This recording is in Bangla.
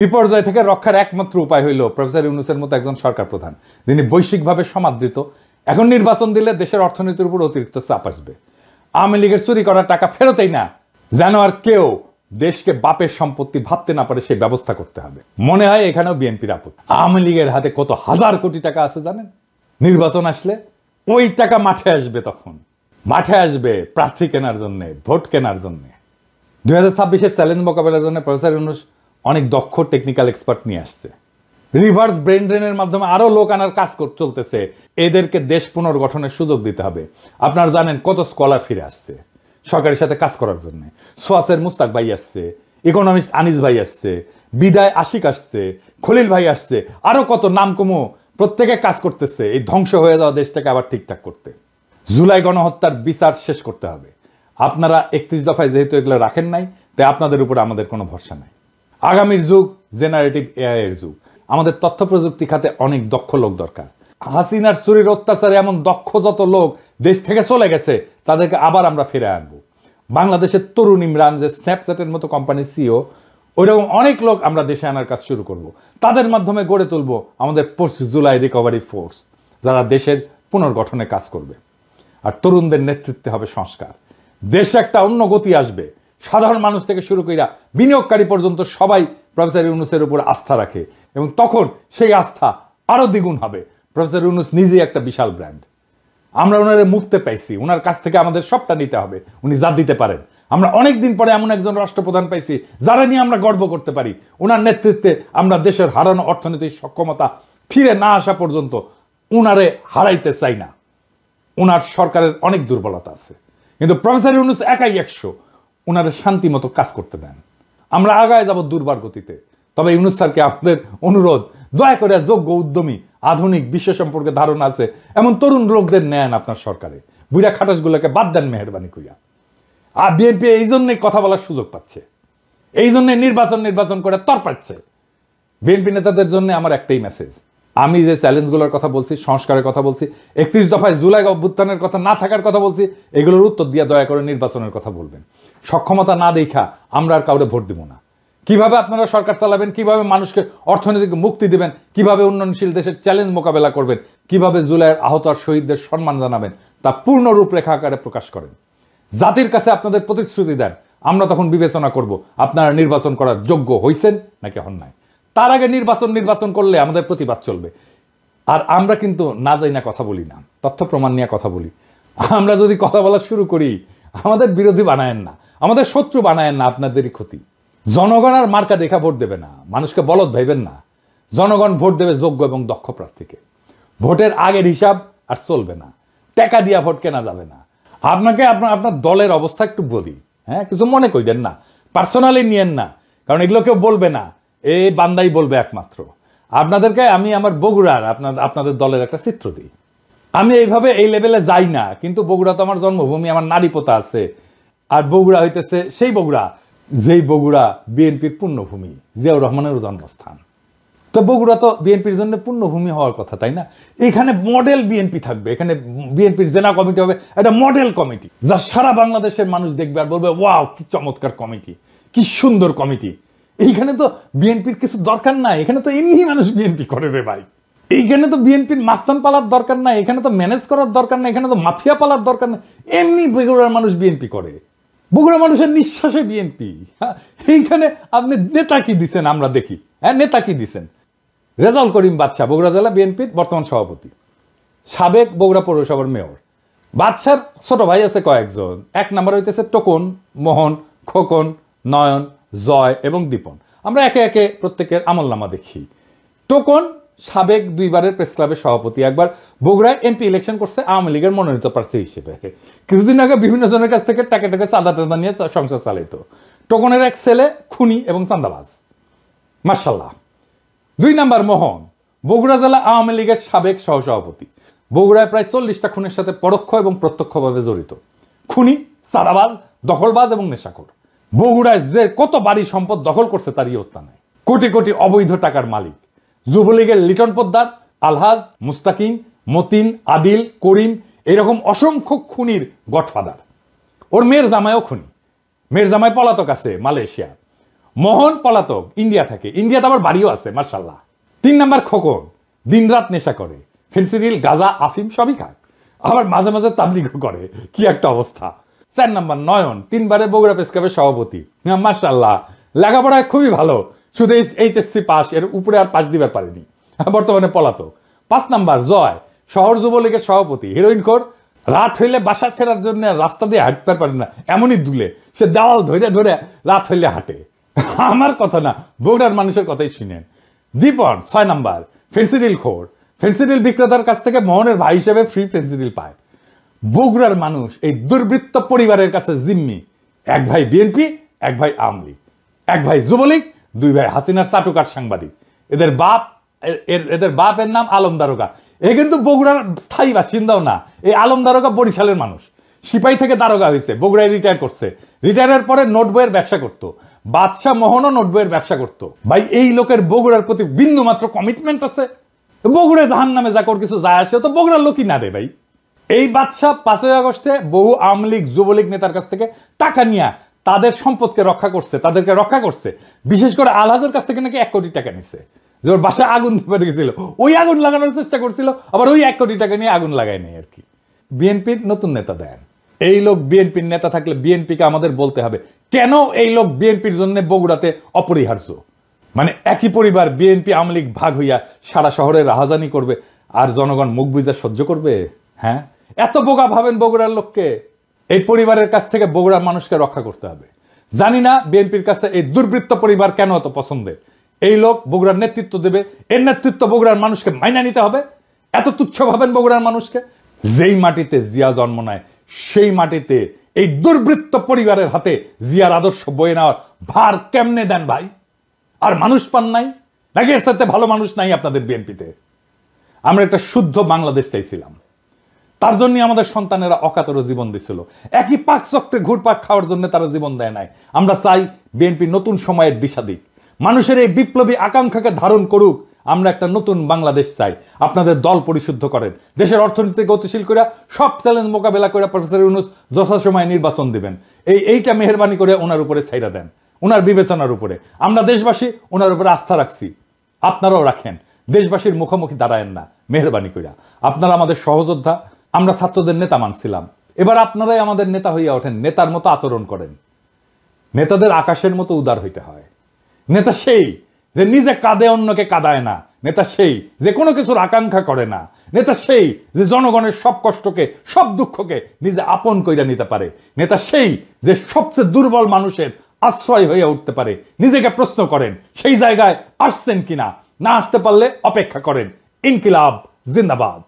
বিপর্যয় থেকে রক্ষার একমাত্র উপায় হইল প্রফেসর ইউনূসের মতো একজন সরকার প্রধান, যিনি বৈশ্বিকভাবে সমাদৃত। এখন নির্বাচন দিলে দেশের অর্থনীতির উপর অতিরিক্ত চাপ আসবে। আওয়ামী লীগের চুরি করা টাকা ফেরতেই না, যেন আর কেউ দেশকে বাপের সম্পত্তি ভাবতে না পারে সেই ব্যবস্থা করতে হবে। মনে হয় এখানেও বিএনপির আপত্তি। আওয়ামী লীগের হাতে কত হাজার কোটি টাকা আছে জানেন? নির্বাচন আসলে ওই টাকা মাঠে আসবে, তখন মাঠে আসবে প্রার্থী কেনার জন্য, ভোট কেনার জন্য। 2026-এর চ্যালেঞ্জ মোকাবেলার জন্য প্রফেসর ইউনূস অনেক দক্ষ টেকনিক্যাল এক্সপার্ট নিয়ে আসছে। রিভার্স ব্রেন ড্রেনের মাধ্যমে আরো লোক আনার কাজ চলতেছে। এদেরকে দেশ পুনর্গঠনের সুযোগ দিতে হবে। আপনারা জানেন কত স্কলার ফিরে আসছে সরকারের সাথে কাজ করার জন্য। সোয়াসের মুস্তাক ভাই আসছে, ইকোনমিস্ট আনিস ভাই আসছে, বিদায় আশিক আসছে, খলিল ভাই আসছে, আরো কত নাম কমো প্রত্যেকে কাজ করতেছে এই ধ্বংস হয়ে যাওয়া দেশটাকে আবার ঠিকঠাক করতে। জুলাই গণহত্যার বিচার শেষ করতে হবে। আপনারা 31 দফায় যেহেতু এগুলো রাখেন নাই, তাই আপনাদের উপর আমাদের কোনো ভরসা নাই। আগামীর যুগ জেনারেটিভ এআই এর যুগ। আমাদের তথ্য প্রযুক্তি খাতে অনেক দক্ষ লোক দরকার। হাসিনার চুরির অত্যাচারে এমন দক্ষ যত লোক দেশ থেকে চলে গেছে, তাদেরকে আবার আমরা ফিরে আনবো। বাংলাদেশের তরুণ ইমরান, যে স্ন্যাপচ্যাটের মতো কোম্পানির সিও, ওইরকম অনেক লোক আমরা দেশে আনার কাজ শুরু করব। তাদের মাধ্যমে গড়ে তুলব আমাদের পোস্ট জুলাই রিকভারি ফোর্স, যারা দেশের পুনর্গঠনে কাজ করবে। আর তরুণদের নেতৃত্বে হবে সংস্কার। দেশে একটা অন্য গতি আসবে। সাধারণ মানুষ থেকে শুরু কইরা বিনিয়োগকারী পর্যন্ত সবাই প্রফেসর ইউনূসের উপর আস্থা রাখে, এবং তখন সেই আস্থা আরো দ্বিগুণ হবে। প্রফেসর ইউনূস নিজেই একটা বিশাল ব্র্যান্ড। আমরা ওনারে মুক্তে পাইছি, ওনার কাছ থেকে আমাদের সবটা নিতে হবে। উনি যা দিতে পারেন। আমরা অনেকদিন পরে এমন একজন রাষ্ট্রপ্রধান পাইছি যারা নিয়ে আমরা গর্ব করতে পারি। ওনার নেতৃত্বে আমরা দেশের হারানো অর্থনৈতিক সক্ষমতা ফিরে না আসা পর্যন্ত উনারে হারাইতে চাই না। ওনার সরকারের অনেক দুর্বলতা আছে, কিন্তু প্রফেসর ইউনূস একাই 100। ওনারে শান্তি মতো কাজ করতে দেন। আমরা আগায় যাব দুর্বার গতিতে। তবে ইউনূস স্যারকে আপনাদের অনুরোধ, দয়া করে যোগ্য, উদ্যমী, আধুনিক, বিশ্ব সম্পর্কে ধারণা আছে এমন তরুণ লোকদের নেন আপনার সরকারে। বুড়া খাটাসগুলোকে বাদ দেন মেহরবানি করিয়া। আর বিএনপি এই জন্যই কথা বলার সুযোগ পাচ্ছে, এই জন্য নির্বাচন করে তর পাচ্ছে। বিএনপি নেতাদের জন্য আমার একটাই মেসেজ। আমি যে চ্যালেঞ্জগুলোর কথা বলছি, সংস্কারের কথা বলছি, 31 দফায় জুলাই অভ্যুত্থানের কথা না থাকার কথা বলছি, এগুলোর উত্তর দিয়ে দয়া করে নির্বাচনের কথা বলবেন। সক্ষমতা না দেখা আমরা আর কাউরে ভোট দিব না। কিভাবে আপনারা সরকার চালাবেন, কিভাবে মানুষকে অর্থনৈতিক মুক্তি দিবেন, কিভাবে উন্নয়নশীল দেশের চ্যালেঞ্জ মোকাবেলা করবেন, কিভাবে জুলাইয়ের আহত আর শহীদদের সম্মান জানাবেন, তা পূর্ণ রূপরেখা আকারে প্রকাশ করেন। জাতির কাছে আপনাদের প্রতিশ্রুতি দেন। আমরা তখন বিবেচনা করব আপনারা নির্বাচন করার যোগ্য হইছেন নাকি হন নাই। তার আগে নির্বাচন করলে আমাদের প্রতিবাদ চলবে। আর আমরা কিন্তু না যাই না কথা বলি না, তথ্য প্রমাণ নিয়ে কথা বলি। আমরা যদি কথা বলা শুরু করি, আমাদের বিরোধী বানায়েন না, আমাদের শত্রু বানায়েন না, আপনাদেরই ক্ষতি। জনগণ আর মার্কা দেখা ভোট দেবে না, মানুষকে বলদ ভাইবেন না। জনগণ ভোট দেবে যোগ্য এবং দক্ষ প্রার্থীকে। ভোটের আগের হিসাব আর চলবে না, টাকা দিয়া ভোট কেনা যাবে না। আপনাকে আপনার দলের অবস্থা একটু বলি, হ্যাঁ, কিছু মনে করেন না, পার্সোনালি নিয়েন না, কারণ এগুলো কেউ বলবে না, এই বান্দাই বলবে একমাত্র। আপনাদেরকে আমি আমার বগুড়ার আপনাদের দলের একটা চিত্র দিই। আমি এইভাবে এই লেভেলে যাই না, কিন্তু বগুড়া তো আমার জন্মভূমি, আমার নারী পোতা আছে। আর বগুড়া হইতেছে সেই বগুড়া, যেই বগুড়া বিএনপির পুণ্যভূমি, জিয়াউর রহমানের জন্মস্থান। তো বগুড়া তো বিএনপির জন্য পুণ্যভূমি হওয়ার কথা, তাই না? এখানে মডেল বিএনপি থাকবে, এখানে বিএনপির জেলা কমিটি হবে, একটা মডেল কমিটি, যা সারা বাংলাদেশের মানুষ দেখবে আর বলবে ওয়াও কি চমৎকার কমিটি, কি সুন্দর কমিটি। এইখানে তো বিএনপির কিছু দরকার নাই, এখানে তো এমনি মানুষ বিএনপি করে রে ভাই। এইখানে তো বিএনপির মাস্তান পালার দরকার নাই, এখানে তো ম্যানেজ করার দরকার নাই, এখানে তো মাফিয়া পালার দরকার নাই। এমনি বগুড়ার মানুষ বিএনপি করে। বগুড়া মানুষের নিঃশ্বাসে বিএনপি। এইখানে আপনি নেতা কি দিচ্ছেন আমরা দেখি, হ্যাঁ, নেতা কি দিচ্ছেন? রেজাউল করিম বাদশা বগুড়া জেলা বিএনপির বর্তমান সভাপতি, সাবেক বগুড়া পৌরসভার মেয়র। বাদশার ছোট ভাই আছে কয়েকজন। 1 নম্বর হইতেছে টোকন, মোহন, খোকন, নয়ন, জয় এবং দীপন। আমরা একে একে প্রত্যেকের আমলনামা দেখি। টোকন সাবেক 2 বারের প্রেস ক্লাবের সভাপতি, একবার বগুড়ায় এমপি ইলেকশন করছে আওয়ামী লীগের মনোনীত প্রার্থী হিসেবে। কিছুদিন আগে বিভিন্ন জনের কাছ থেকে টাকা চাঁদা নিয়ে সংসার চালাইত। টোকনের এক ছেলে খুনি এবং চাঁদাবাজ, মাশাআল্লাহ। 2 নম্বর মোহন, বগুড়া জেলা আওয়ামী লীগের সাবেক সহসভাপতি। বগুড়ায় প্রায় 40টা খুনের সাথে পরোক্ষ এবং প্রত্যক্ষভাবে জড়িত। খুনি, চাঁদাবাজ, দখলবাজ এবং নেশাখোর। বগুড়ায় যে কত বাড়ি সম্পদ দখল করছে তার ইয়ত্তা নাই। কোটি কোটি অবৈধ টাকার মালিক। যুবলীগের লিটন পোদ্দার, আলহাজ, মুস্তাকিম, মতিন, আদিল, করিম, এরকম অসংখ্য খুনির গডফাদার। ওর মেয়ের জামাইও খুনি। মেয়ের জামাই পলাতক আছে মালয়েশিয়া। মোহন পলাতক, ইন্ডিয়া থাকে, ইন্ডিয়াতে আবার বাড়িও আছে মার্শাল্লাহ। 3 নাম্বার খোকন, দিনরাত নেশা করে, ফেন্সিডিল, গাঁজা, আফিম সবই খায়, আবার মাঝে মাঝে তাবলিগও করে, কি একটা অবস্থা। 4 নাম্বার নয়ন, 3 বারে বগুড়া প্রেস ক্লাবের সভাপতি, মার্শাল্লাহ, লেখাপড়ায় খুবই ভালো, শুধু এইচএসসি পাস, এর উপরে আর পাস দিবার পারেনি, বর্তমানে পলাতক। 5 নাম্বার জয়, শহর যুবলীগের সভাপতি, হিরোইন খোর, রাত হইলে বাসা ফেরার জন্য রাস্তা দিয়ে হাঁটতে পারে না, এমনই দুলে, সে দেওয়াল ধরে ধরে রাত হইলে হাঁটে। আমার কথা না, বগুড়ার মানুষের কথাই শুনেন। দীপন 6 নাম্বার, ফেন্সিডিল খোর, ফেন্সিডিল বিক্রেতার কাছ থেকে মোহনের ভাই হিসেবে ফ্রি ফেন্সিডিল পায়। বগুড়ার মানুষ এই দুর্বৃত্ত পরিবারের কাছে জিম্মি, এক ভাই বিএনপি, এক ভাই আওয়ামী লীগ, এক ভাই যুবলীগ, 2 ভাই হাসিনার চাটুকার সাংবাদিক। এদের বাপের নাম আলম দারোগা। এ কিন্তু বগুড়ার স্থায়ী বাসিন্দাও না, এই আলম দারোগা বরিশালের মানুষ, সিপাহী থেকে দারোগা হয়েছে, বগুড়ায় রিটায়ার করছে, রিটায়ারের পরে নোট বইয়ের ব্যবসা করতো, বাদশাহ মোহনও নোট বইয়ের ব্যবসা করতো। ভাই এই লোকের বগুড়ার প্রতি বিন্দু মাত্র কমিটমেন্ট আছে? বগুড়ায় জাহান নামে যা কর কিছু যায় আসে, তো বগুড়ার লোকই না রে ভাই। এই বাদশাহ 5ই আগস্টে বহু আওয়ামী লীগ যুবলীগ নেতার কাছ থেকে টাকা নিয়ে তাদের সম্পদকে রক্ষা করছে, তাদেরকে রক্ষা করছে। বিশেষ করে আলহাজের কাছ থেকে নাকি 1 কোটি টাকা নিচ্ছে, যে ওর বাসায় আগুন ধরে গেছিল, ওই আগুন লাগানোর চেষ্টা করছিল, আবার ওই 1 কোটি টাকা নিয়ে আগুন লাগায় নেই আর কি। বিএনপির নতুন নেতা দেন, এই লোক বিএনপির নেতা থাকলে বিএনপিকে আমাদের বলতে হবে কেন এই লোক বিএনপির জন্য বগুড়াতে অপরিহার্য। মানে একই পরিবার বিএনপি আওয়ামী লীগ ভাগ হইয়া সারা শহরে রাহাজানি করবে, আর জনগণ মুখ বুঝা সহ্য করবে? হ্যাঁ, এত বোকা ভাবেন বগুড়ার লোককে? এই পরিবারের কাছ থেকে বগুড়ার মানুষকে রক্ষা করতে হবে। জানি না বিএনপির কাছে এই দুর্বৃত্ত পরিবার কেন এত পছন্দের। এই লোক বগুড়ার নেতৃত্ব দেবে, এর নেতৃত্ব বগুড়ার মানুষকে মাইনা নিতে হবে। এত তুচ্ছ ভাবেন বগুড়ার মানুষকে? যেই মাটিতে জিয়া জন্ম নেয় সেই মাটিতে এই দুর্বৃত্ত পরিবারের হাতে জিয়ার আদর্শ বয়ে নেওয়ার ভার কেমনে দেন ভাই? আর মানুষ পান নাই নাকি? এর সাথে ভালো মানুষ নাই আপনাদের বিএনপিতে? আমরা একটা শুদ্ধ বাংলাদেশ চাইছিলাম, তার জন্য আমাদের সন্তানেরা অকাতরে জীবন দিছিল, একই পাক চক্রে ঘুরপাক খাওয়ার জন্য তারা জীবন দেয় নাই। আমরা চাই বিএনপি নতুন সময়ের দিশা দিক, মানুষের এই বিপ্লবী আকাঙ্ক্ষাকে ধারণ করুক। আমরা একটা নতুন বাংলাদেশ চাই। আপনাদের দল পরিশুদ্ধ করেন, দেশের অর্থনীতি গতিশীল করে সব চ্যালেঞ্জ মোকাবেলা করে প্রফেসর ইউনূস যথাসময়ে নির্বাচন দিবেন। এইটা মেহরবানি করে ওনার উপরে ছাইরা দেন, ওনার বিবেচনার উপরে। আমরা দেশবাসী ওনার উপরে আস্থা রাখছি, আপনারাও রাখেন। দেশবাসীর মুখোমুখি দাঁড়ায়েন না মেহরবানি কইরা। আপনারা আমাদের সহযোদ্ধা, আমরা ছাত্রদের নেতা মানছিলাম, এবার আপনারাই আমাদের নেতা হইয়া ওঠেন, নেতার মতো আচরণ করেন। নেতাদের আকাশের মতো উদার হইতে হয়। নেতা সেই যে নিজে কাঁদে অন্যকে কাঁদায় না, নেতা সেই যে কোনো কিছুর আকাঙ্ক্ষা করে না, নেতা সেই যে জনগণের সব কষ্টকে সব দুঃখকে নিজে আপন কইরা নিতে পারে, নেতা সেই যে সবচেয়ে দুর্বল মানুষের আশ্রয় হয়ে উঠতে পারে। নিজেকে প্রশ্ন করেন সেই জায়গায় আসছেন কিনা, না আসতে পারলে অপেক্ষা করেন। ইনকিলাব জিন্দাবাদ।